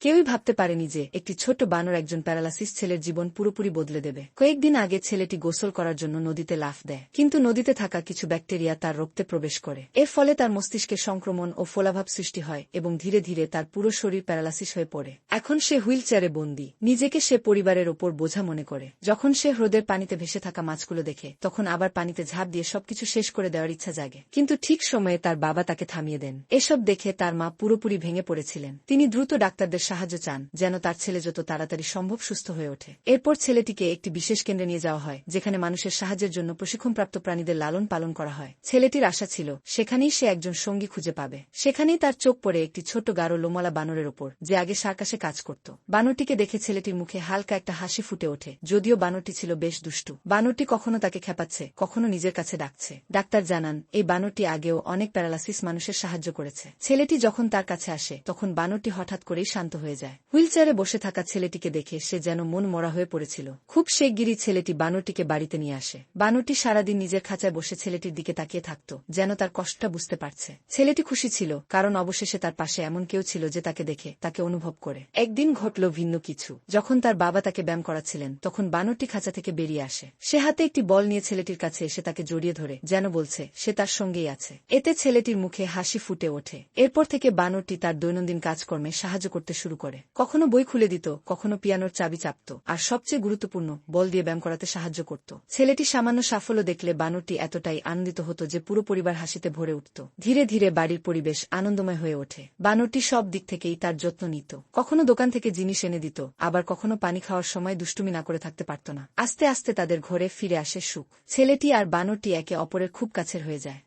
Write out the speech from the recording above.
কেউই ভাবতে পারেনি যে একটি ছোট্ট বানর একজন প্যারালাসিস ছেলের জীবন পুরোপুরি বদলে দেবে। কয়েকদিন আগে ছেলেটি গোসল করার জন্য নদীতে লাফ দেয়, কিন্তু নদীতে থাকা কিছু ব্যাকটেরিয়া তার রক্তে প্রবেশ করে। এর ফলে তার মস্তিষ্কে সংক্রমণ ও ফোলাভাব সৃষ্টি হয় এবং ধীরে ধীরে তার পুরো শরীর প্যারালাসিস হয়ে পড়ে। এখন সে হুইল চেয়ারে বন্দী। নিজেকে সে পরিবারের ওপর বোঝা মনে করে। যখন সে হ্রদের পানিতে ভেসে থাকা মাছগুলো দেখে, তখন আবার পানিতে ঝাঁপ দিয়ে সবকিছু শেষ করে দেওয়ার ইচ্ছা জাগে। কিন্তু ঠিক সময়ে তার বাবা তাকে থামিয়ে দেন। এসব দেখে তার মা পুরোপুরি ভেঙে পড়েছিলেন। তিনি দ্রুত ডাক্তারদের সাহায্য চান, যেন তার ছেলে যত তাড়াতাড়ি সম্ভব সুস্থ হয়ে ওঠে। এরপর ছেলেটিকে একটি বিশেষ কেন্দ্রে নিয়ে যাওয়া হয়, যেখানে মানুষের সাহায্যের জন্য প্রশিক্ষণপ্রাপ্ত প্রাণীদের লালন পালন করা হয়। ছেলেটির আশা ছিল সেখানেই সে একজন সঙ্গী খুঁজে পাবে। সেখানেই তার চোখ পড়ে একটি ছোট্ট গাঢ় লোমলা বানরের ওপর, যে আগে সার্কাসে কাজ করত। বানরটিকে দেখে ছেলেটির মুখে হালকা একটা হাসি ফুটে ওঠে, যদিও বানরটি ছিল বেশ দুষ্টু। বানরটি কখনো তাকে খেপাচ্ছে, কখনো নিজের কাছে ডাকছে। ডাক্তার জানান, এই বানরটি আগেও অনেক প্যারালাসিস মানুষের সাহায্য করেছে। ছেলেটি যখন তার কাছে আসে, তখন বানরটি হঠাৎ করেই শান্ত হয়ে যায়। হুইলচেয়ারে বসে থাকা ছেলেটিকে দেখে সে যেন মন মরা হয়ে পড়েছিল। খুব শিগগিরই ছেলেটি বানরটিকে বাড়িতে নিয়ে আসে। বানরটি সারাদিন নিজের খাঁচায় বসে ছেলেটির দিকে তাকিয়ে থাকত, যেন তার কষ্টটা বুঝতে পারছে। ছেলেটি খুশি ছিল, কারণ অবশেষে তার পাশে এমন কেউ ছিল যে তাকে দেখে, তাকে অনুভব করে। একদিন ঘটল ভিন্ন কিছু। যখন তার বাবা তাকে ব্যায়াম করাচ্ছিলেন, তখন বানরটি খাঁচা থেকে বেরিয়ে আসে। সে হাতে একটি বল নিয়ে ছেলেটির কাছে এসে তাকে জড়িয়ে ধরে, যেন বলছে সে তার সঙ্গেই আছে। এতে ছেলেটির মুখে হাসি ফুটে ওঠে। এরপর থেকে বানরটি তার দৈনন্দিন কাজকর্মে সাহায্য করতে শুরু করে। কখনো বই খুলে দিত, কখনো পিয়ানোর চাবি চাপত, আর সবচেয়ে গুরুত্বপূর্ণ, বল দিয়ে ব্যায়াম করাতে সাহায্য করত। ছেলেটি সামান্য সাফল্য দেখলে বানরটি এতটাই আনন্দিত হতো যে পুরো পরিবার হাসিতে ভরে উঠত। ধীরে ধীরে বাড়ির পরিবেশ আনন্দময় হয়ে ওঠে। বানরটি সব দিক থেকেই তার যত্ন নিত। কখনো দোকান থেকে জিনিস এনে দিত, আবার কখনো পানি খাওয়ার সময় দুষ্টুমি না করে থাকতে পারত না। আস্তে আস্তে তাদের ঘরে ফিরে আসে সুখ। ছেলেটি আর বানরটি একে অপরের খুব কাছের হয়ে যায়।